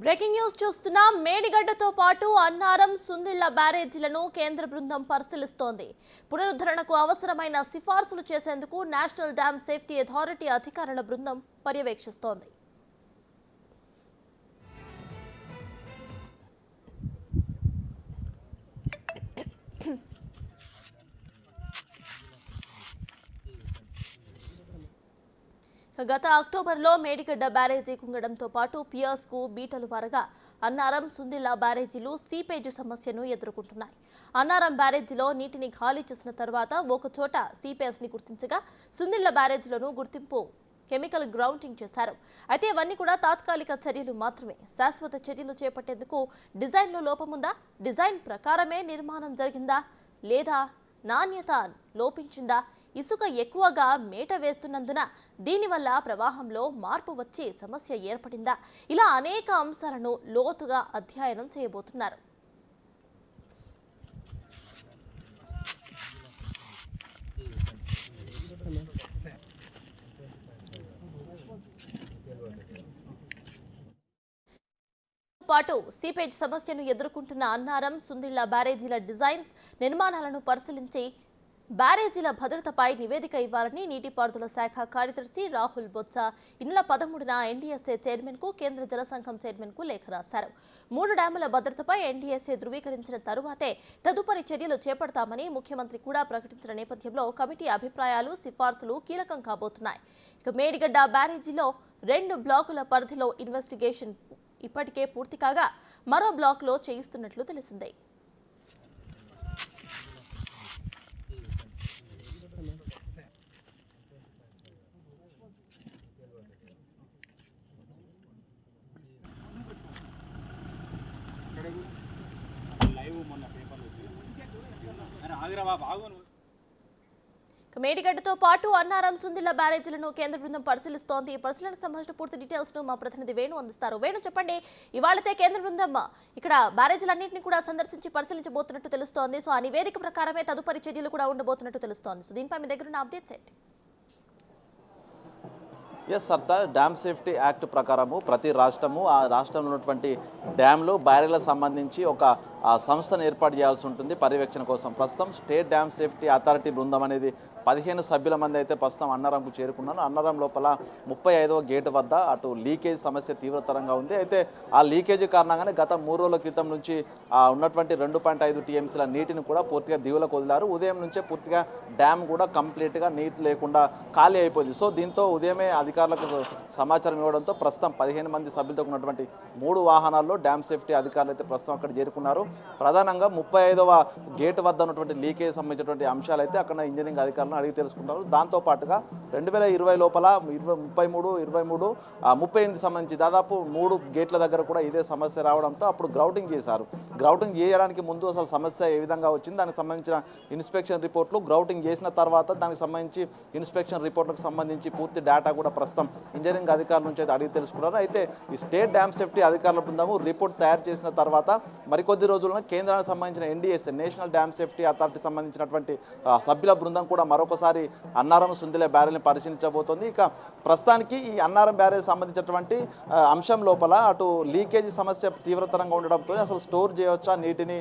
Breaking news చూస్తున్నాం. మేడిగడ్డతో పాటు అన్నారం, సుందిళ్ల బ్యారేజీలను కేంద్ర బృందం పరిశీలిస్తోంది. పునరుద్ధరణకు అవసరమైన సిఫార్సులు చేసేందుకు నేషనల్ డ్యామ్ సేఫ్టీ అథారిటీ అధికారుల బృందం పర్యవేక్షిస్తోంది. గత అక్టోబర్లో మేడిగడ్డ బ్యారేజీ కుంగడంతో పాటు పియర్స్కు బీటలు వారగా అన్నారం, సుందిళ్ల బ్యారేజీలు సీపేజ్ సమస్యను ఎదుర్కొంటున్నాయి. అన్నారం బ్యారేజీలో నీటిని ఖాళీ చేసిన తర్వాత ఒకచోట సీపేజ్ని గుర్తించగా సుందిళ్ల బ్యారేజీలను గుర్తింపు కెమికల్ గ్రౌండింగ్ చేశారు. అయితే ఇవన్నీ కూడా తాత్కాలిక చర్యలు మాత్రమే. శాశ్వత చర్యలు చేపట్టేందుకు డిజైన్లో లోపముందా, డిజైన్ ప్రకారమే నిర్మాణం జరిగిందా, లేదా నాణ్యత లోపించిందా, ఇసుక ఎక్కువగా మేట వేస్తున్నందున దీనివల్ల ప్రవాహంలో మార్పు వచ్చి సమస్య ఏర్పడిందా, ఇలా అనేక అంశాలను లోతుగా అధ్యయనం చేయబోతున్నారు. పాటు సీపేజ్ సమస్యను ఎదుర్కొంటున్న అన్నారం, సుందిళ్ల బ్యారేజీల డిజైన్స్, నిర్మాణాలను పరిశీలించి బ్యారేజీల భద్రతపై నివేదిక ఇవ్వాలని నీటిపారుదల శాఖ కార్యదర్శి రాహుల్ బొత్స ఈ నెల 13న ఎన్డీఎస్ఏ చైర్మన్కు, కేంద్ర జలసంఘం చైర్మన్కు లేఖ రాశారు. 3 డ్యాముల భద్రతపై ఎన్డీఎస్ఏ ధృవీకరించిన తరువాతే తదుపరి చర్యలు చేపడతామని ముఖ్యమంత్రి కూడా ప్రకటించిన నేపథ్యంలో కమిటీ అభిప్రాయాలు, సిఫార్సులు కీలకం కాబోతున్నాయి. ఇక మేడిగడ్డ బ్యారేజీలో 2 బ్లాకుల పరిధిలో ఇన్వెస్టిగేషన్ ఇప్పటికే పూర్తి కాగా మరో బ్లాక్లో చేయిస్తున్నట్లు తెలిసిందే. మేడిగడ్డతో పాటు అన్నారం, సుందిళ్ల బ్యారేజీలను కేంద్ర బృందం పరిశీలిస్తోంది. ఈ పరిశీలనకు సంబంధించిన పూర్తి డీటెయిల్స్ ను మా ప్రతినిధి వేణు అందిస్తారు. వేణు, చెప్పండి, ఇవాళతే కేంద్ర బృందం ఇక్కడ బ్యారేజీలన్నింటినీ కూడా సందర్శించి పరిశీలించబోతున్నట్టు తెలుస్తోంది. సో ఆ నివేదిక ప్రకారమే తదుపరి చర్యలు కూడా ఉండబోతున్నట్టు తెలుస్తోంది. సో దీనిపై మీ దగ్గర ఉన్న అప్డేట్స్ ఏంటి? Yes Sarda, dam safety act ప్రకారము ప్రతి రాష్ట్రము ఆ రాష్ట్రంలో ఉన్నటువంటి డ్యామ్లు, బ్యారేజ్లకు సంబంధించి ఒక సంస్థను ఏర్పాటు చేయాల్సి ఉంటుంది పర్యవేక్షణ కోసం. ప్రస్తుతం స్టేట్ డ్యామ్ సేఫ్టీ అథారిటీ బృందం అనేది 15 సభ్యుల మంది అయితే ప్రస్తుతం అన్నారంకు చేరుకున్నాను. అన్నారం లోపల 35వ గేటు వద్ద అటు లీకేజ్ సమస్య తీవ్రతరంగా ఉంది. అయితే ఆ లీకేజీ కారణంగానే గత 3 రోజుల క్రితం నుంచి ఉన్నటువంటి 2.5 టీఎంసీల నీటిని కూడా పూర్తిగా దిగులకు వదిలారు. ఉదయం నుంచే పూర్తిగా డ్యామ్ కూడా కంప్లీట్గా నీటి లేకుండా ఖాళీ అయిపోయింది. సో దీంతో ఉదయమే అధికారులకు సమాచారం ఇవ్వడంతో ప్రస్తుతం 15 మంది సభ్యులతో ఉన్నటువంటి 3 వాహనాల్లో డ్యామ్ సేఫ్టీ అధికారులు అయితే ప్రస్తుతం అక్కడ చేరుకున్నారు. ప్రధానంగా 35వ గేటు వద్ద ఉన్నటువంటి లీకేజ్ సంబంధించినటువంటి అంశాలు అయితే అక్కడ ఇంజనీరింగ్ అధికారులు అడిగి తెలుసుకుంటారు. దాంతోపాటుగా 2020 లోపల 33, 23, 38 సంబంధించి దాదాపు 3 గేట్ల దగ్గర కూడా ఇదే సమస్య రావడంతో అప్పుడు గ్రౌటింగ్ చేశారు. గ్రౌటింగ్ చేయడానికి ముందు అసలు సమస్య ఏ విధంగా వచ్చింది, దానికి సంబంధించిన ఇన్స్పెక్షన్ రిపోర్ట్లు, గ్రౌటింగ్ చేసిన తర్వాత దానికి సంబంధించి ఇన్స్పెక్షన్ రిపోర్ట్లకు సంబంధించి పూర్తి డేటా కూడా ప్రస్తుతం ఇంజనీరింగ్ అధికారుల నుంచి అయితే అడిగి తెలుసుకున్నారు. అయితే ఈ స్టేట్ డ్యామ్ సేఫ్టీ అధికారుల బృందము రిపోర్ట్ తయారు చేసిన తర్వాత మరికొద్ది రోజుల్లో కేంద్రానికి సంబంధించిన NDSA national dam safety authority సంబంధించినటువంటి సభ్యుల బృందం కూడా మరొకసారి అన్నారం, సుందిళ్ల బ్యారేజ్ని పరిశీలించబోతోంది. ఇక ప్రస్తుతానికి ఈ అన్నారం బ్యారేజ్ సంబంధించినటువంటి అంశం లోపల అటు లీకేజీ సమస్య తీవ్రతరంగా ఉండడంతో అసలు స్టోర్ చేయవచ్చా నీటిని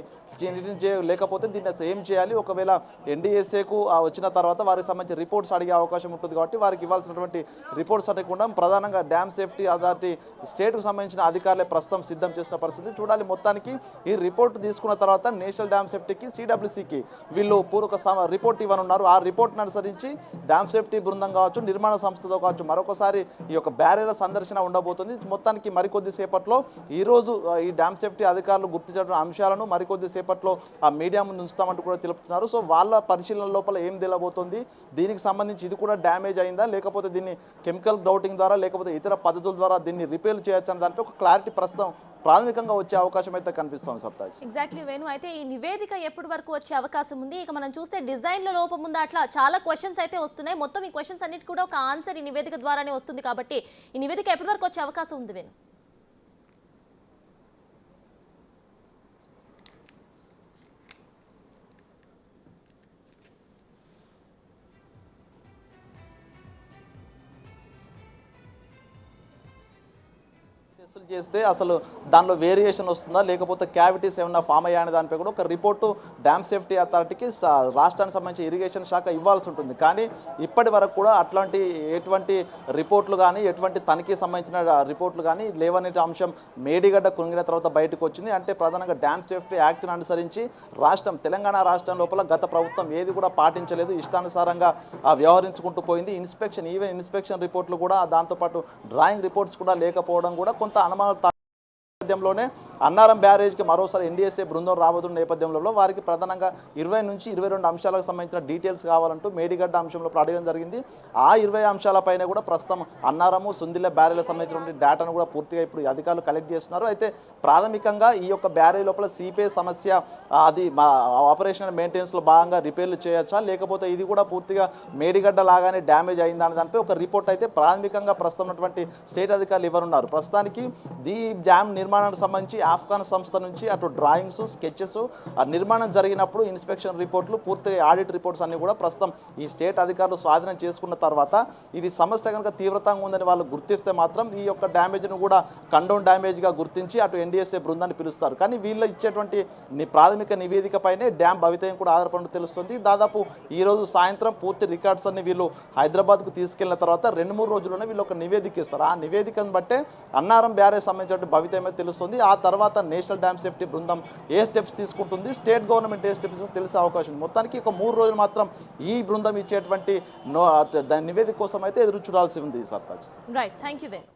లేకపోతే దీన్ని అసలు ఏం చేయాలి, ఒకవేళ ఎన్డీఎస్ఏకు వచ్చిన తర్వాత వారికి సంబంధించిన రిపోర్ట్స్ అడిగే అవకాశం ఉంటుంది కాబట్టి వారికి ఇవ్వాల్సినటువంటి రిపోర్ట్స్ అడగకుండా ప్రధానంగా డ్యామ్ సేఫ్టీ అథారిటీ స్టేట్కు సంబంధించిన అధికారులే ప్రస్తుతం సిద్ధం చేసిన పరిస్థితి చూడాలి. మొత్తానికి ఈ రిపోర్ట్ తీసుకున్న తర్వాత నేషనల్ డ్యామ్ సేఫ్టీకి, సిడబ్ల్యూసీకి వీళ్ళు పూర్వక రిపోర్ట్ ఇవ్వనున్నారు. ఆ రిపోర్ట్ను అనుసరించి డ్యామ్ సేఫ్టీ బృందం కావచ్చు, నిర్మాణ సంస్థతో కావచ్చు మరొకసారి ఈ యొక్క బ్యారేజ్ల సందర్శన ఉండబోతుంది. మొత్తానికి మరికొద్ది సేపట్లో ఈరోజు ఈ డ్యామ్ సేఫ్టీ అధికారులు గుర్తించిన అంశాలను మరికొద్ది సేపట్లో ఆ మీడియా ముందు ఉంచుతామంటూ కూడా తెలుపుతున్నారు. సో వాళ్ళ పరిశీలన లోపల ఏం తెలియబోతుంది, దీనికి సంబంధించి ఇది కూడా డ్యామేజ్ అయిందా, లేకపోతే దీన్ని కెమికల్ గ్రౌటింగ్ ద్వారా లేకపోతే ఇతర పద్ధతుల ద్వారా దీన్ని రిపేర్ చేయొచ్చు అనే దాంట్లో ఒక క్లారిటీ ప్రస్తుతం ప్రాథమికంగా వచ్చే అవకాశం అయితే కనిపిస్తుంది. సప్తాజ్, ఎగ్జాక్ట్లీ వేణు. అయితే ఈ నివేదిక ఎప్పటి వరకు వచ్చే అవకాశం ఉంది? ఇక మనం చూస్తే డిజైన్లో లోపం ఉందా, అట్లా చాలా క్వశ్చన్స్ అయితే వస్తున్నాయి. మొత్తం ఈ క్వశ్చన్స్ అన్నిటి కూడా ఒక ఆన్సర్ ఈ నివేదిక ద్వారానే వస్తుంది కాబట్టి ఈ నివేదిక ఎప్పటి వరకు వచ్చే అవకాశం ఉంది వేణు? క్యాన్సిల్ చేస్తే అసలు దానిలో వేరియేషన్ వస్తుందా లేకపోతే క్యావిటీస్ ఏమన్నా ఫామ్ అయ్యా అనే దానిపై కూడా ఒక రిపోర్టు డ్యామ్ సేఫ్టీ అథారిటీకి రాష్ట్రానికి సంబంధించి ఇరిగేషన్ శాఖ ఇవ్వాల్సి ఉంటుంది. కానీ ఇప్పటి వరకు కూడా అట్లాంటి ఎటువంటి రిపోర్ట్లు కానీ ఎటువంటి తనిఖీ సంబంధించిన రిపోర్ట్లు కానీ లేవనే అంశం మేడిగడ్డ కుంగిన తర్వాత బయటకు వచ్చింది. అంటే ప్రధానంగా డ్యామ్ సేఫ్టీ యాక్ట్ని అనుసరించి తెలంగాణ రాష్ట్రం లోపల గత ప్రభుత్వం ఏది కూడా పాటించలేదు, ఇష్టానుసారంగా వ్యవహరించుకుంటూ పోయింది. ఈవెన్ ఇన్స్పెక్షన్ రిపోర్ట్లు కూడా దాంతోపాటు డ్రాయింగ్ రిపోర్ట్స్ కూడా లేకపోవడం కూడా కొంత అనుమానాలు నేపథ్యంలోనే అన్నారం బ్యారేజ్కి మరోసారి ఎన్డీఎస్ఏ బృందం రాబోతున్న నేపథ్యంలో వారికి ప్రధానంగా 20 నుంచి 22 అంశాలకు సంబంధించిన డీటెయిల్స్ కావాలంటూ మేడిగడ్డ అంశంలో అడగడం జరిగింది. ఆ 20 అంశాలపైన కూడా ప్రస్తుతం అన్నారము సుందిల్ల బ్యారేజ్లకు సంబంధించిన డేటాను కూడా పూర్తిగా ఇప్పుడు అధికారులు కలెక్ట్ చేస్తున్నారు. అయితే ప్రాథమికంగా ఈ యొక్క బ్యారేజ్ లోపల సిపిఐ సమస్య అది ఆపరేషనల్ మెయింటెనెన్స్లో భాగంగా రిపేర్లు చేయొచ్చా లేకపోతే ఇది కూడా పూర్తిగా మేడిగడ్డ లాగానే డ్యామేజ్ అయిందా అనే దానిపై ఒక రిపోర్ట్ అయితే ప్రాథమికంగా ప్రస్తుతం ఉన్నటువంటి స్టేట్ అధికారులు ఇవ్వనున్నారు. ప్రస్తుతానికి ఈ డ్యామ్ నిర్మాణానికి సంబంధించి ఆఫ్ఘాన్ సంస్థ నుంచి అటు డ్రాయింగ్స్ స్కెచెస్ నిర్మాణం జరిగినప్పుడు ఇన్స్పెక్షన్ రిపోర్ట్లు పూర్తిగా ఆడిట్ రిపోర్ట్స్ అన్ని కూడా ప్రస్తుతం ఈ స్టేట్ అధికారులు స్వాధీనం చేసుకున్న తర్వాత ఇది సమస్య కనుక తీవ్రతంగా ఉందని వాళ్ళు గుర్తిస్తే మాత్రం ఈ యొక్క డ్యామేజ్ను కూడా కండోన్ డ్యామేజ్గా గుర్తించి అటు ఎన్డీఎస్ఏ బృందాన్ని పిలుస్తారు. కానీ వీళ్ళు ఇచ్చేటువంటి ప్రాథమిక నివేదిక పైనే డ్యామ్ భవితయం కూడా ఆధారపడి తెలుస్తుంది. దాదాపు ఈ రోజు సాయంత్రం పూర్తి రికార్డ్స్ అన్ని వీళ్ళు హైదరాబాద్కు తీసుకెళ్లిన తర్వాత 2-3 రోజుల్లోనే వీళ్ళు ఒక నివేదిక ఇస్తారు. ఆ నివేదికను బట్టే అన్నారం బ్యారేజ్ సంబంధించిన భవితయమే తెలుస్తుంది. ఆ తర్వాత నేషనల్ డ్యామ్ సేఫ్టీ బృందం ఏ స్టెప్స్ తీసుకుంటుంది, స్టేట్ గవర్నమెంట్ ఏ స్టెప్స్ తెలిసే అవకాశం ఉంది. మొత్తానికి ఒక 3 రోజులు మాత్రం ఈ బృందం ఇచ్చేటువంటి నివేదిక కోసం అయితే ఎదురు చూడాల్సి ఉంది. Sartaj. Right, thank you Venu.